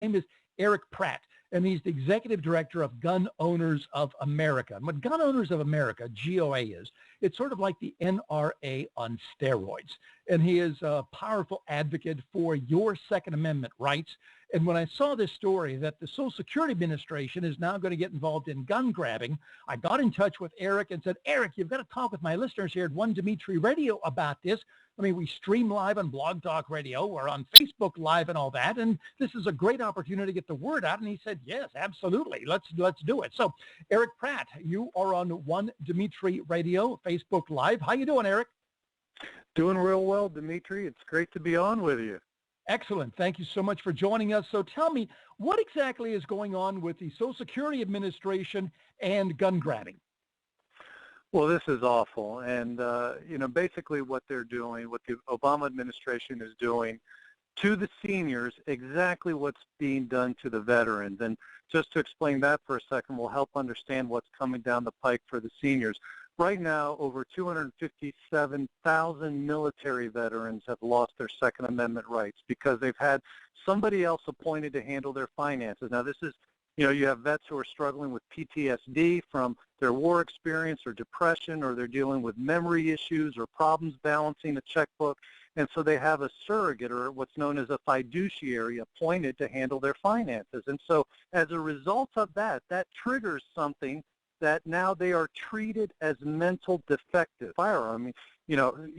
name is Erich Pratt, and he's the executive director of Gun Owners of America. And what Gun Owners of America, GOA, is, it's sort of like the NRA on steroids. And he is a powerful advocate for your Second Amendment rights. And when I saw this story that the Social Security Administration is now going to get involved in gun grabbing, I got in touch with Erich and said, Erich, you've got to talk with my listeners here at 1DimitriRadio about this. I mean, we stream live on Blog Talk Radio. We're on Facebook Live and all that. And this is a great opportunity to get the word out. And he said, yes, absolutely. Let's do it. So, Erich Pratt, you are on 1DimitriRadio, Facebook Live. How you doing, Erich? Doing real well, Dimitri. It's great to be on with you. Excellent. Thank you so much for joining us. So tell me, what exactly is going on with the Social Security Administration and gun grabbing? Well, this is awful. And, basically what they're doing, what the Obama administration is doing to the seniors, exactly what's being done to the veterans. And just to explain that for a second will help understand what's coming down the pike for the seniors. Right now, over 257,000 military veterans have lost their Second Amendment rights because they've had somebody else appointed to handle their finances. Now, this is, you have vets who are struggling with PTSD from their war experience or depression, or they're dealing with memory issues or problems balancing a checkbook. And so they have a surrogate, or what's known as a fiduciary, appointed to handle their finances. And so as a result of that, that triggers something that now they are treated as mental defective. Firearm,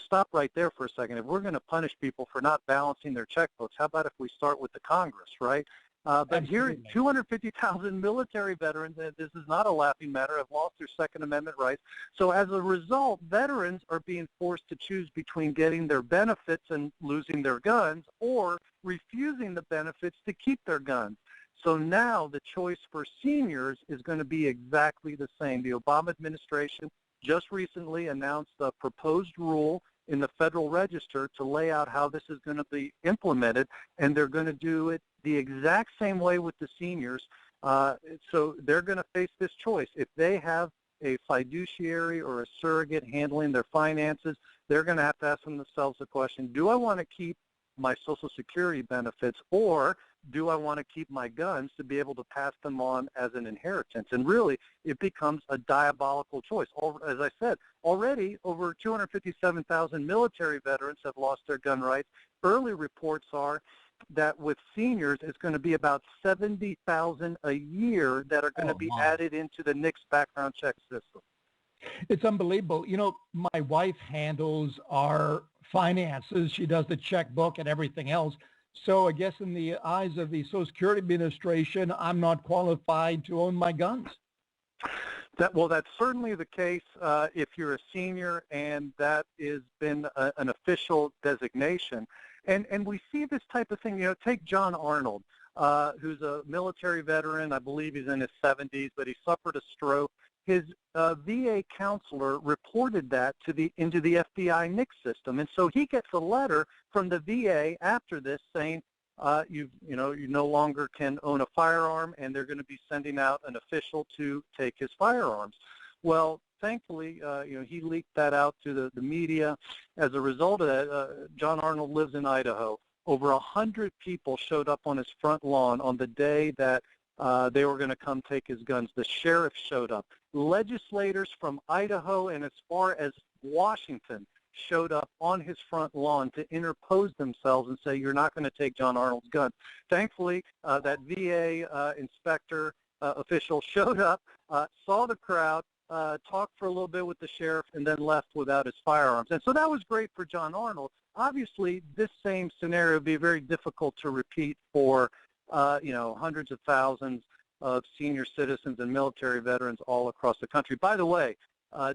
stop right there for a second. If we're going to punish people for not balancing their checkbooks, how about if we start with the Congress, right? But here, 250,000 military veterans, and this is not a laughing matter, have lost their Second Amendment rights. So as a result, veterans are being forced to choose between getting their benefits and losing their guns, or refusing the benefits to keep their guns. So now the choice for seniors is going to be exactly the same. The Obama administration just recently announced a proposed rule in the Federal Register to lay out how this is going to be implemented, and they're going to do it the exact same way with the seniors. So they're going to face this choice. If they have a fiduciary or a surrogate handling their finances, they're going to have to ask themselves the question, do I want to keep my Social Security benefits, or do I want to keep my guns to be able to pass them on as an inheritance? And really, it becomes a diabolical choice. As I said, already over 257,000 military veterans have lost their gun rights. Early reports are that with seniors, it's going to be about 70,000 a year that are going to be added into the NICS background check system. It's unbelievable. My wife handles our finances. She does the checkbook and everything else. So I guess in the eyes of the Social Security Administration, I'm not qualified to own my guns. That's certainly the case if you're a senior, and that has been an official designation. And we see this type of thing. Take John Arnold, who's a military veteran. I believe he's in his 70s, but he suffered a stroke. His VA counselor reported that into the FBI NICS system, and so he gets a letter from the VA after this saying, you no longer can own a firearm, and they're going to be sending out an official to take his firearms. Well, thankfully, he leaked that out to the media. As a result of that, John Arnold lives in Idaho. Over 100 people showed up on his front lawn on the day that they were going to come take his guns. The sheriff showed up. Legislators from Idaho and as far as Washington showed up on his front lawn to interpose themselves and say, you're not going to take John Arnold's gun. Thankfully, that VA inspector official showed up, saw the crowd, talked for a little bit with the sheriff, and then left without his firearms. And so that was great for John Arnold. Obviously, this same scenario would be very difficult to repeat for hundreds of thousands of senior citizens and military veterans all across the country. By the way,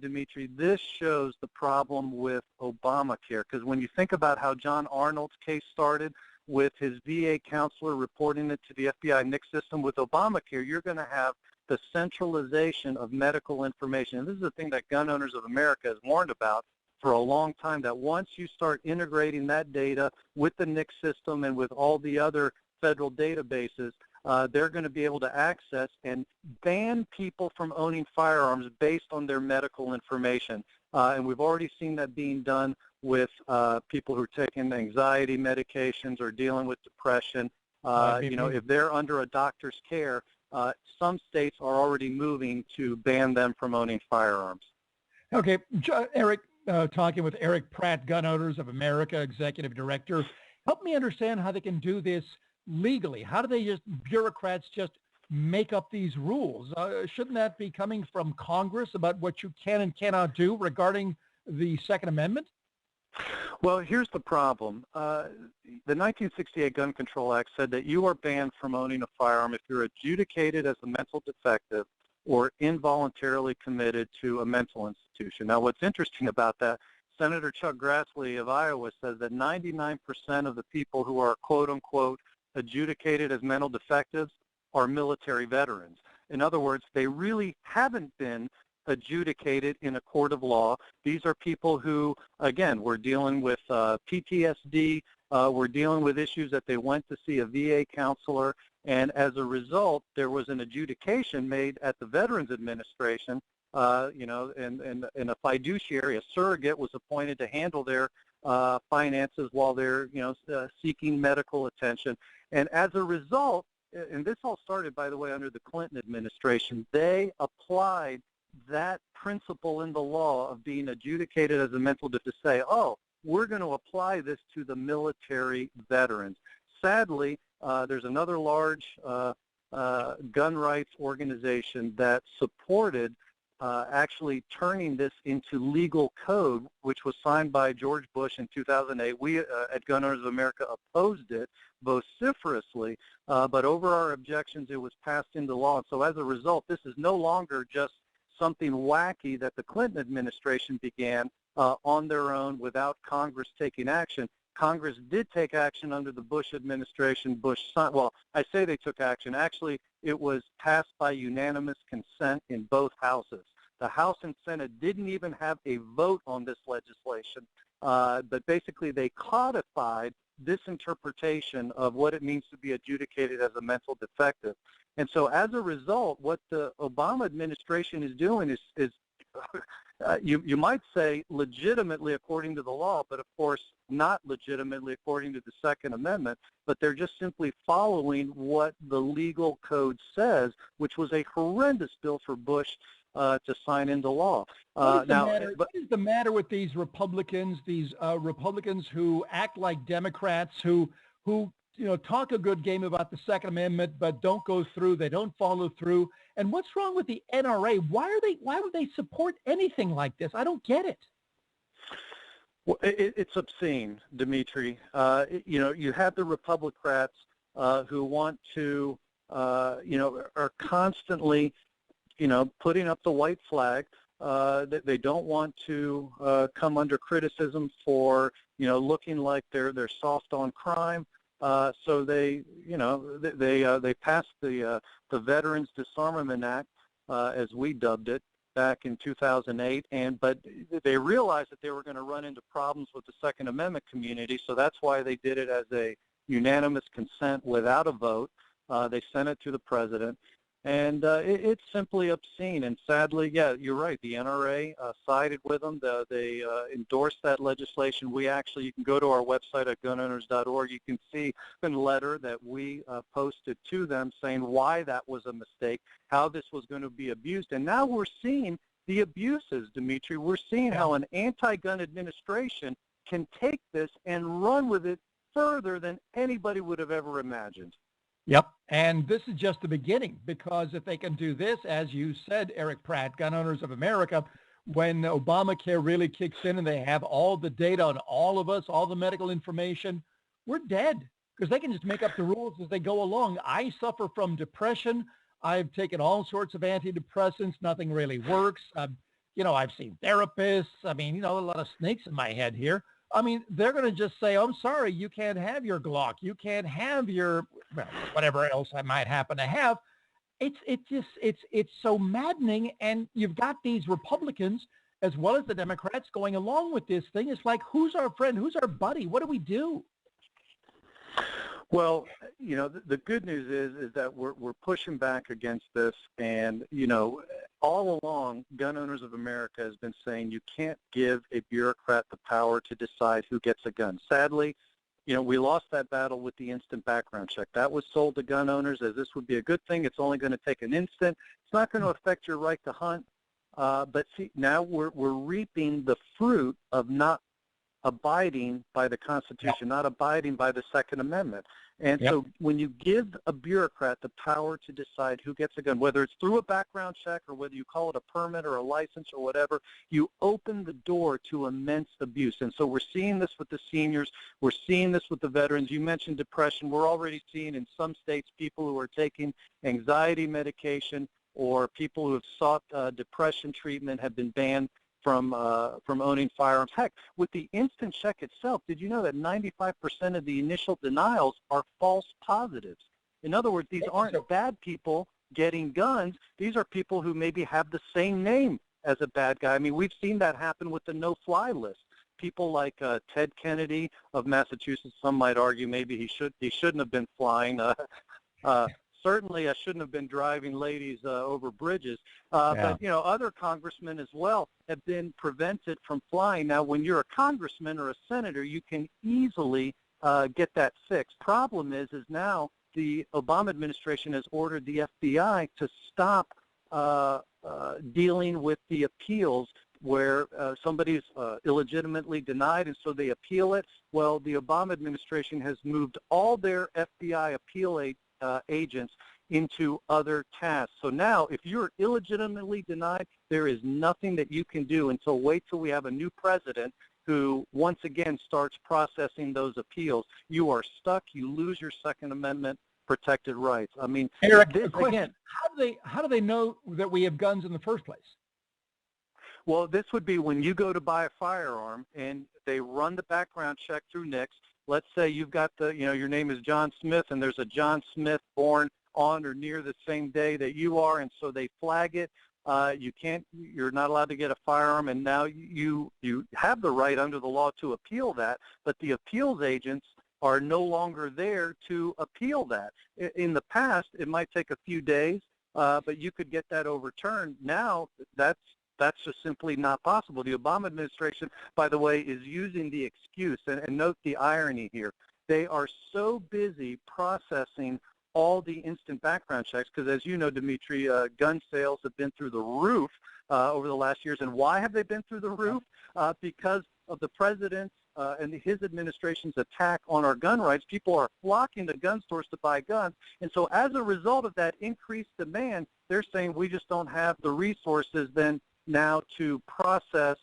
Dimitri, this shows the problem with Obamacare, because when you think about how John Arnold's case started with his VA counselor reporting it to the FBI NICS system, with Obamacare, you're going to have the centralization of medical information. And this is the thing that Gun Owners of America has warned about for a long time, that once you start integrating that data with the NICS system and with all the other federal databases, they're going to be able to access and ban people from owning firearms based on their medical information. And we've already seen that being done with people who are taking anxiety medications or dealing with depression. If they're under a doctor's care, some states are already moving to ban them from owning firearms. Okay, Eric, talking with Erich Pratt, Gun Owners of America, Executive Director. Help me understand how they can do this legally. How do bureaucrats just make up these rules? Shouldn't that be coming from Congress about what you can and cannot do regarding the Second Amendment? Well, here's the problem. The 1968 Gun Control Act said that you are banned from owning a firearm if you're adjudicated as a mental defective or involuntarily committed to a mental institution. Now, what's interesting about that, Senator Chuck Grassley of Iowa says that 99% of the people who are quote-unquote adjudicated as mental defectives are military veterans. In other words, they really haven't been adjudicated in a court of law. These are people who, again, we're dealing with PTSD, we're dealing with issues that they went to see a VA counselor, and as a result, there was an adjudication made at the Veterans Administration, and a fiduciary, a surrogate, was appointed to handle their finances while they're, seeking medical attention. And as a result, and this all started, by the way, under the Clinton administration, they applied that principle in the law of being adjudicated as a mental defective to say, oh, we're going to apply this to the military veterans. Sadly, there's another large gun rights organization that supported actually turning this into legal code, which was signed by George Bush in 2008. We at Gun Owners of America opposed it vociferously, but over our objections, it was passed into law. So as a result, this is no longer just something wacky that the Clinton administration began on their own without Congress taking action. Congress did take action under the Bush administration. Well, I say they took action. Actually, it was passed by unanimous consent in both houses. The House and Senate didn't even have a vote on this legislation, but basically they codified this interpretation of what it means to be adjudicated as a mental defective. And so as a result, what the Obama administration is doing is you might say legitimately according to the law, but of course not legitimately according to the Second Amendment, but they're just simply following what the legal code says, which was a horrendous bill for Bush to sign into law. What is the matter with these Republicans, who act like Democrats, who talk a good game about the Second Amendment, but don't go through, they don't follow through? And what's wrong with the NRA? Why would they support anything like this? I don't get it. Well, it's obscene, Dimitri. You have the Republicans who want to, are constantly, putting up the white flag. They don't want to come under criticism for, looking like they're soft on crime. So they passed the Veterans Disarmament Act, as we dubbed it, back in 2008, but they realized that they were going to run into problems with the Second Amendment community, so that's why they did it as a unanimous consent without a vote. They sent it to the president, and it's simply obscene. And sadly, yeah, you're right, the NRA sided with them. They endorsed that legislation. You can go to our website at gunowners.org. You can see a letter that we posted to them saying why that was a mistake, how this was going to be abused. And now we're seeing the abuses, Dimitri. We're seeing how an anti-gun administration can take this and run with it further than anybody would have ever imagined. Yep. And this is just the beginning, because if they can do this, as you said, Erich Pratt, Gun Owners of America, when Obamacare really kicks in and they have all the data on all of us, all the medical information, we're dead, because they can just make up the rules as they go along. I suffer from depression. I've taken all sorts of antidepressants. Nothing really works. I've seen therapists. a lot of snakes in my head here. They're going to just say, I'm sorry, you can't have your Glock. You can't have your, whatever else I might happen to have. It's so maddening. And you've got these Republicans as well as the Democrats going along with this thing. It's like, who's our friend? Who's our buddy? What do we do? Well, the good news is that we're pushing back against this, and all along, Gun Owners of America has been saying you can't give a bureaucrat the power to decide who gets a gun. Sadly, we lost that battle with the instant background check. That was sold to gun owners as this would be a good thing. It's only going to take an instant. It's not going to affect your right to hunt. But see, now we're reaping the fruit of not abiding by the Constitution, not abiding by the Second Amendment. And so when you give a bureaucrat the power to decide who gets a gun, whether it's through a background check or whether you call it a permit or a license or whatever, you open the door to immense abuse. And so we're seeing this with the seniors. We're seeing this with the veterans. You mentioned depression. We're already seeing in some states people who are taking anxiety medication or people who have sought depression treatment have been banned from owning firearms. Heck, with the instant check itself, did you know that 95% of the initial denials are false positives? In other words, these aren't bad people getting guns. These are people who maybe have the same name as a bad guy. I mean, we've seen that happen with the no-fly list. People like Ted Kennedy of Massachusetts, some might argue maybe he shouldn't have been flying. Certainly, I shouldn't have been driving ladies over bridges. But, other congressmen as well have been prevented from flying. Now, when you're a congressman or a senator, you can easily get that fixed. Problem is now the Obama administration has ordered the FBI to stop dealing with the appeals where somebody's illegitimately denied, and so they appeal it. Well, the Obama administration has moved all their FBI appeal agents into other tasks. So now, if you're illegitimately denied, there is nothing that you can do until wait till we have a new president who once again starts processing those appeals. You are stuck. You lose your Second Amendment protected rights. I mean, Eric, again, how do they know that we have guns in the first place? Well, this would be when you go to buy a firearm and they run the background check through NICS. Let's say you've got your name is John Smith, and there's a John Smith born on or near the same day that you are, and so they flag it. You're not allowed to get a firearm, and now you have the right under the law to appeal that, but the appeals agents are no longer there to appeal that. In the past, it might take a few days, but you could get that overturned. Now, that's just simply not possible. The Obama administration, by the way, is using the excuse, and note the irony here. They are so busy processing all the instant background checks, because as you know, Dimitri, gun sales have been through the roof over the last years. And why have they been through the roof? Because of the president's and his administration's attack on our gun rights. People are flocking to gun stores to buy guns. And so as a result of that increased demand, they're saying we just don't have the resources then now to process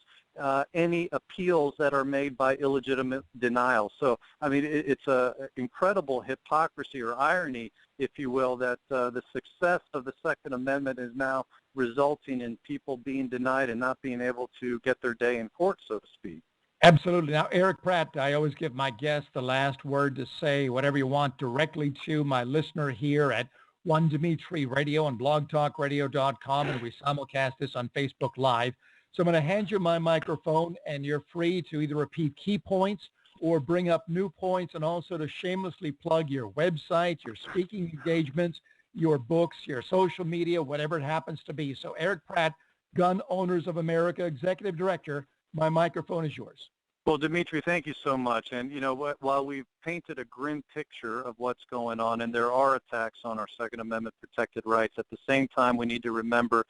any appeals that are made by illegitimate denial. So, I mean, it's an incredible hypocrisy or irony, if you will, that the success of the Second Amendment is now resulting in people being denied and not being able to get their day in court, so to speak. Absolutely. Now, Erich Pratt, I always give my guests the last word to say whatever you want directly to my listener here at 1DimitriRadio and blogtalkradio.com, and we simulcast this on Facebook Live. So I'm going to hand you my microphone, and you're free to either repeat key points or bring up new points, and also to shamelessly plug your website, your speaking engagements, your books, your social media, whatever it happens to be. So Erich Pratt, Gun Owners of America, Executive Director, my microphone is yours. Well, Dimitri, thank you so much. And you know what, while we've painted a grim picture of what's going on, and there are attacks on our Second Amendment protected rights, at the same time we need to remember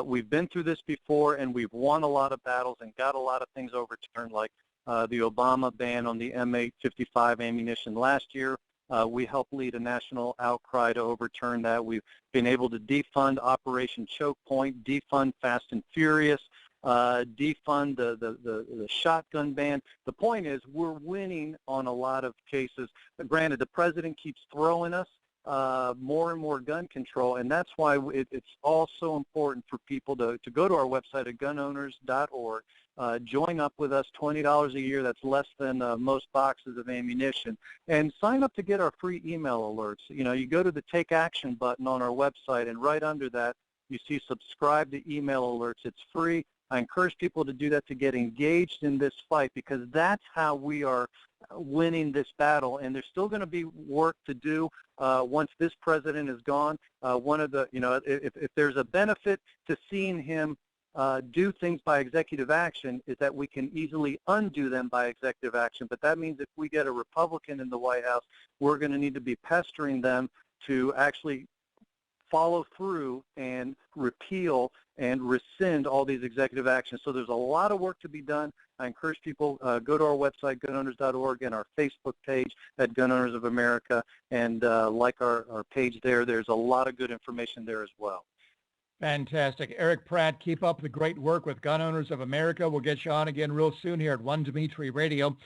we've been through this before, and we've won a lot of battles and got a lot of things overturned, like the Obama ban on the M855 ammunition last year. We helped lead a national outcry to overturn that. We've been able to defund Operation Choke Point, defund Fast and Furious, defund the shotgun ban. The point is we're winning on a lot of cases. Granted, the president keeps throwing us more and more gun control, and that's why it's all so important for people to go to our website at gunowners.org. Join up with us, $20 a year. That's less than most boxes of ammunition. And sign up to get our free email alerts. You know, you go to the Take Action button on our website, and right under that, you see subscribe to email alerts. It's free. I encourage people to do that, to get engaged in this fight, because that's how we are winning this battle. And there's still going to be work to do once this president is gone. One of the, you know, if there's a benefit to seeing him do things by executive action is that we can easily undo them by executive action. But that means if we get a Republican in the White House, we're going to need to be pestering them to actually follow through and repeal and rescind all these executive actions. So there's a lot of work to be done. I encourage people, go to our website, gunowners.org, and our Facebook page at Gun Owners of America, and like our page there. There's a lot of good information there as well. Fantastic. Erich Pratt, keep up the great work with Gun Owners of America. We'll get you on again real soon here at 1DimitriRadio.